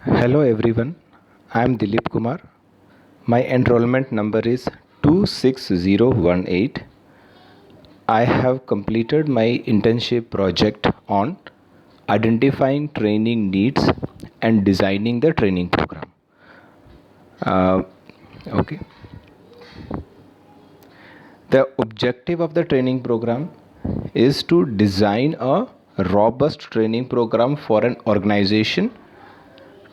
Hello everyone, I am Dilip Kumar. My enrollment number is 26018. I have completed my internship project on identifying training needs and designing the training program. Uh, okay. The objective of the training program is to design a robust training program for an organization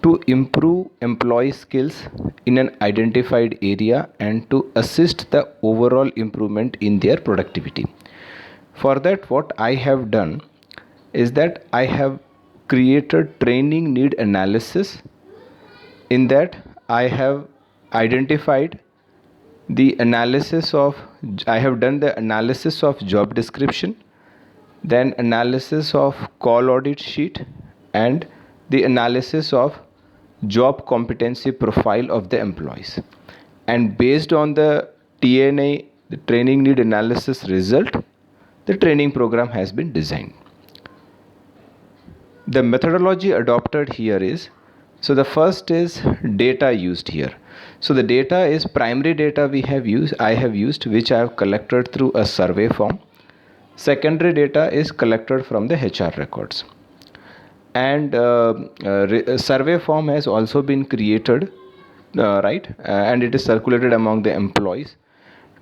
to improve employee skills in an identified area and to assist the overall improvement in their productivity. For that, what I have done is that I have created training need analysis. In that, I have identified the analysis of I have done the analysis of job description, then analysis of call audit sheet, and the analysis of job competency profile of the employees. And based on the TNA, the training need analysis result, the training program has been designed. The methodology adopted here is, so the first is data used here. So the data is primary data I have used, which I have collected through a survey form. Secondary data is collected from the HR records. And a survey form has also been created, and it is circulated among the employees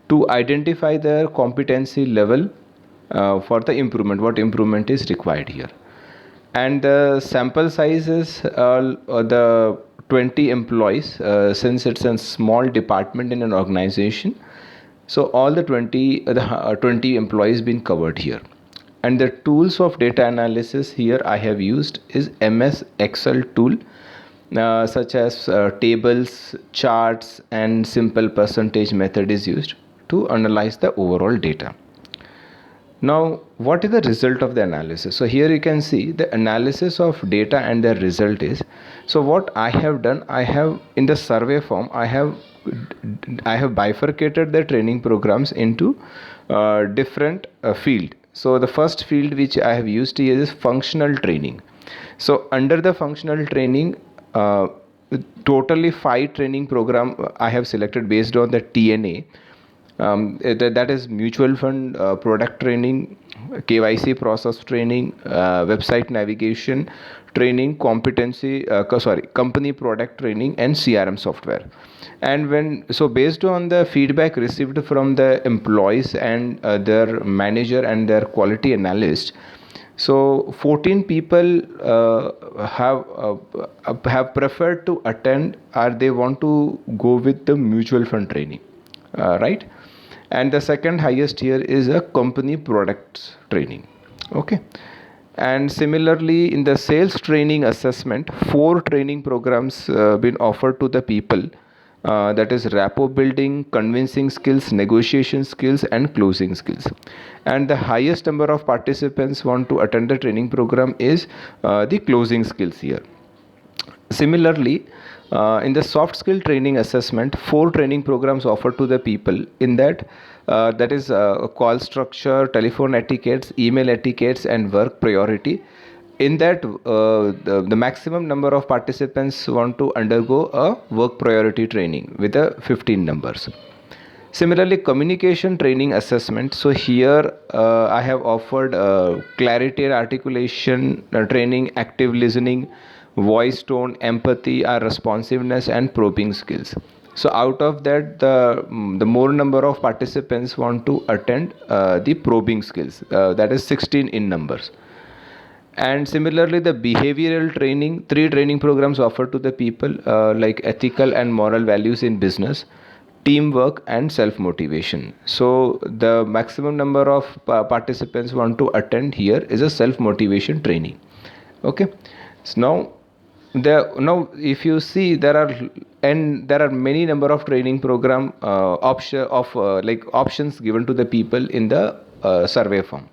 to identify their competency level for the improvement, what improvement is required here. And the sample size is the 20 employees, since it's a small department in an organization. So all the 20 employees been covered here. And the tools of data analysis here I have used is MS Excel tool, such as tables, charts, and simple percentage method is used to analyze the overall data. Now, what is the result of the analysis? So here you can see the analysis of data and the result is, so what I have done, I have in the survey form, I have bifurcated the training programs into different field. So the first field which I have used here is functional training. So under the functional training, totally 5 training program I have selected based on the TNA. That is mutual fund product training, KYC process training, website navigation training, company product training, and CRM software. And based on the feedback received from the employees and their manager and their quality analyst, so 14 people have preferred to attend, or they want to go with the mutual fund training, right? And the second highest here is a company products training. Okay. And similarly, in the sales training assessment, 4 training programs been offered to the people, that is rapport building, convincing skills, negotiation skills, and closing skills. And the highest number of participants want to attend the training program is the closing skills here. Similarly, in the soft skill training assessment, 4 training programs offered to the people. In that, that is call structure, telephone etiquettes, email etiquettes, and work priority. In that, the maximum number of participants want to undergo a work priority training with 15 numbers. Similarly, communication training assessment. So here I have offered clarity and articulation training, active listening, voice tone, empathy, responsiveness, and probing skills. So out of that, the more number of participants want to attend the probing skills, that is 16 in numbers. And similarly, the behavioral training, 3 training programs offered to the people, like ethical and moral values in business, teamwork, and self-motivation. So the maximum number of participants want to attend here is a self-motivation training. Okay. So now if you see, there are many number of training program options given to the people in the survey form.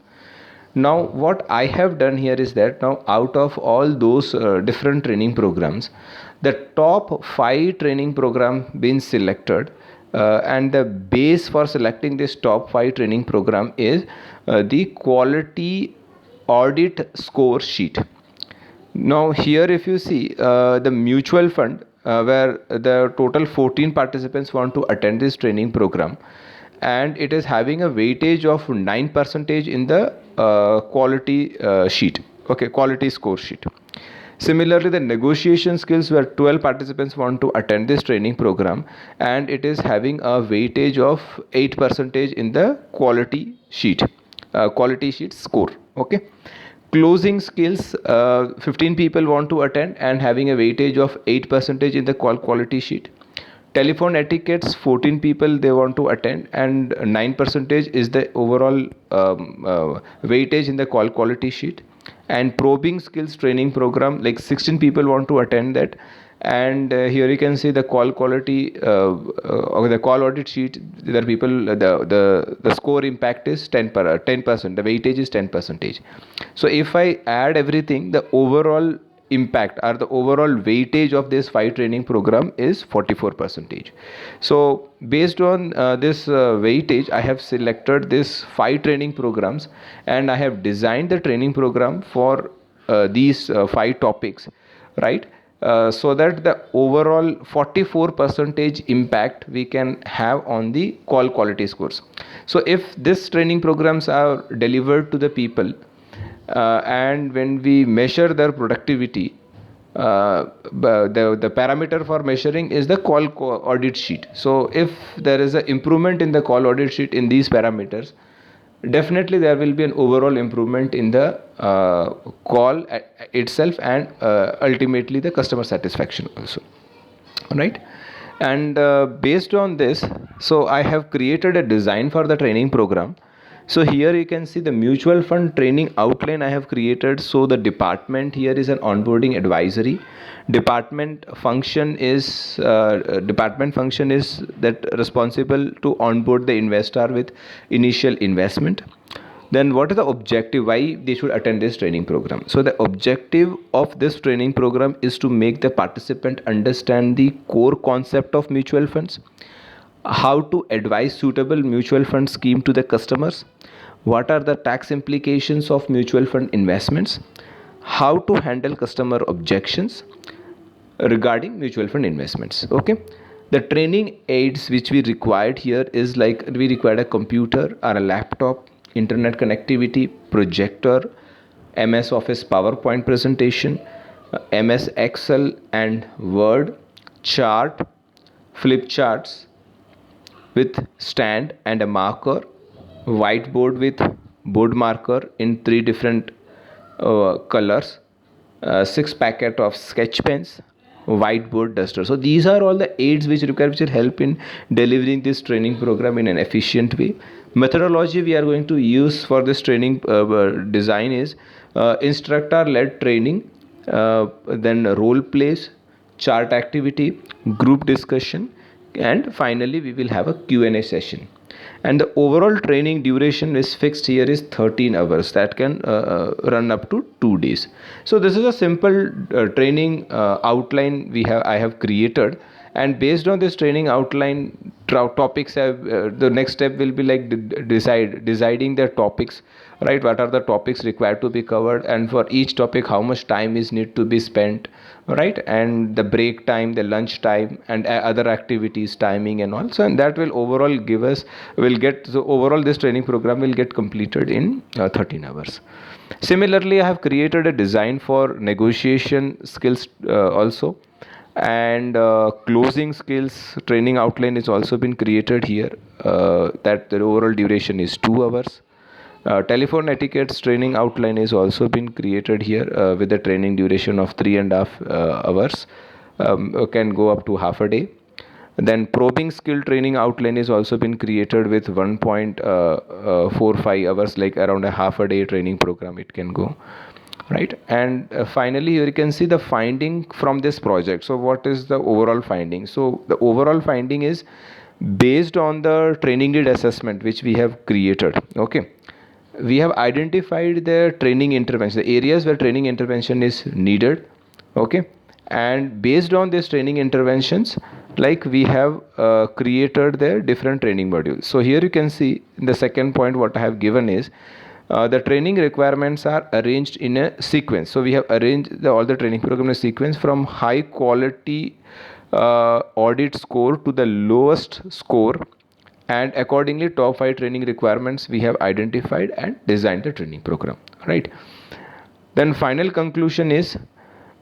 Now what I have done here is that, now out of all those different training programs, the top 5 training program been selected, and the base for selecting this top 5 training program is the quality audit score sheet. Now here if you see the mutual fund where the total 14 participants want to attend this training program, and it is having a weightage of 9 percentage in the quality sheet, okay, quality score sheet. Similarly, the negotiation skills where 12 participants want to attend this training program, and it is having a weightage of 8 percentage in the quality sheet score, okay. Closing skills, 15 people want to attend and having a weightage of 8 percentage in the quality sheet. Telephone etiquettes, 14 people they want to attend and 9 percentage is the overall weightage in the quality sheet. And probing skills training program, like 16 people want to attend that, and here you can see the quality or the call audit sheet. There are people, the score impact is 10%, the weightage is 10 percentage. So if I add everything, the overall impact or the overall weightage of this 5 training program is 44 percentage. So based on this weightage, I have selected this 5 training programs, and I have designed the training program for these 5 topics, right. So that the overall 44 percentage impact we can have on the quality scores. So if this training programs are delivered to the people, and when we measure their productivity, the parameter for measuring is the call audit sheet. So if there is an improvement in the call audit sheet in these parameters, definitely there will be an overall improvement in the call itself, and ultimately the customer satisfaction also, right. And based on this, so I have created a design for the training program. So here you can see the mutual fund training outline I have created. So the department here is an onboarding advisory. Department function is that responsible to onboard the investor with initial investment. Then what is the objective, why they should attend this training program? So the objective of this training program is to make the participant understand the core concept of mutual funds, how to advise suitable mutual fund scheme to the customers, what are the tax implications of mutual fund investments, how to handle customer objections regarding mutual fund investments, okay. The training aids which we required here is like we required a computer or a laptop, internet connectivity, projector, MS Office PowerPoint presentation, MS Excel and Word, chart, flip charts with stand and a marker, whiteboard with board marker in 3 different colors, 6 packet of sketch pens, whiteboard duster. So these are all the aids which will help in delivering this training program in an efficient way. Methodology we are going to use for this training design is instructor led training, then role plays, chart activity, group discussion, and finally we will have a Q&A session. And the overall training duration is fixed here is 13 hours, that can run up to 2 days. So this is a simple training outline I have created, and based on this training outline topics have the next step will be like deciding the topics, right. What are the topics required to be covered, and for each topic how much time is need to be spent, right, and the break time, the lunch time, and other activities timing and all. So and that will overall so overall this training program will get completed in 13 hours. Similarly, I have created a design for negotiation skills also, and closing skills training outline is also been created here, that the overall duration is 2 hours. Telephone etiquettes training outline is also been created here with the training duration of 3.5 hours, can go up to half a day. Then probing skill training outline is also been created with 1.45 hours, like around a half a day training program it can go, right. And finally here you can see the finding from this project. So what is the overall finding? So the overall finding is based on the training need assessment which we have created, okay. We have identified the training intervention, the areas where training intervention is needed, okay. And based on these training interventions, like we have created the different training modules. So here you can see in the second point what I have given is The training requirements are arranged in a sequence. So we have arranged all the training program in a sequence from high quality audit score to the lowest score, and accordingly top 5 training requirements we have identified and designed the training program, right? Then final conclusion is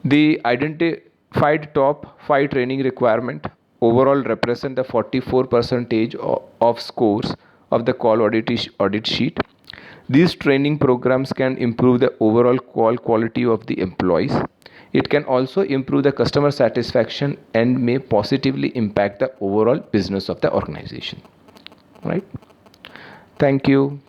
the identified top 5 training requirement overall represent the 44 percentage of scores of the call audit sheet. These training programs can improve the overall call quality of the employees. It can also improve the customer satisfaction and may positively impact the overall business of the organization. Right? Thank you.